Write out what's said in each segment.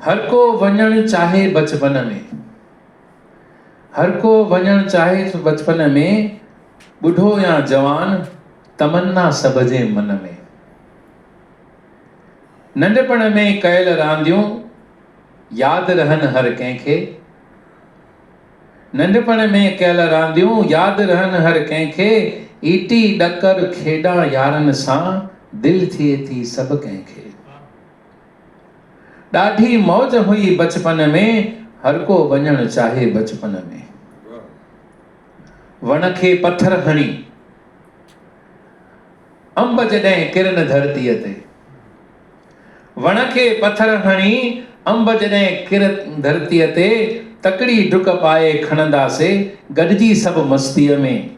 हर को वञण चाहे बचपन में, हर को वञण चाहे बचपन में, बुढ़ो या जवान तमन्ना सब जे मन में। नंढपण में कयल रांदियूं याद रहन हर कंहिंखे, नंढपण में कयल रांदियूं याद रहन हर कंहिंखे, ईटी डकर खेॾा यारनि सां दिल थिए थी सभु कंहिंखे। ॾाढी मौज हुई बचपन में, हर को वञण चाहे बचपन में। वण खे पत्थर हणी अंब जॾहिं किरन धरतीअ ते, वण खे पत्थर हणी अंब जॾहिं किरन धरतीअ ते, तकड़ी डुक पाए खणंदासे गॾिजी सभु मस्तीअ में।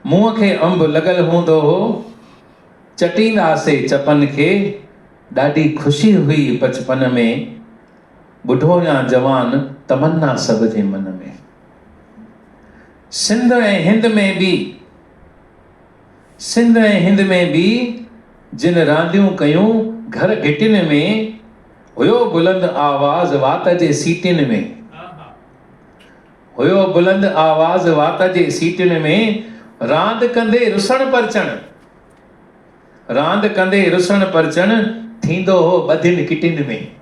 मुंहं खे अंब लॻल हूंदो हो, चटींदासे चपन खे, ॾाढी ख़ुशी हुई बचपन में, बुढ़ो या जवान तमन्ना सब जे मन में। सिंध ऐं हिंद में भी, सिंध ऐं हिंद में भी जिन रांदियूं कयूं घर घिटिन में, हुयो बुलंद आवाज़ वात जे सीटिन में, हुयो बुलंद आवाज़ वात जे सीटिन में। रांद कंदे रुसण परचण, रांद कंदे रुसण परचण, थींदो हो ॿधिन किटिन में।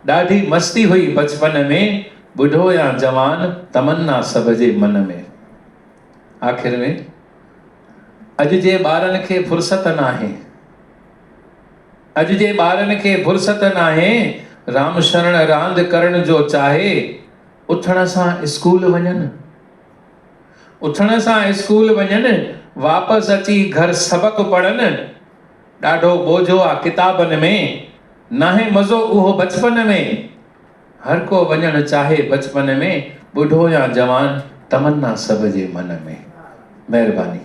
ॾाढी मस्ती हुई बचपन में, बुढ़ो या जवान तमन्ना सब जे मन में। आखिर में अॼु जे ॿारनि खे फुर्सत नाहे, अॼु जे ॿारनि खे फुर्सत नाहे, राम शरण रांद करण जो चाहे, उथण सां स्कूल वञनि, उथण सां स्कूल वञनि, वापसि अची घर सबक पढ़नि। ॾाढो बोझो आहे किताबनि में, नाहे मज़ो उहो बचपन में। हर को वञण चाहे बचपन में, बुढ़ो या जवान तमन्ना सब जे मन में। महिरबानी।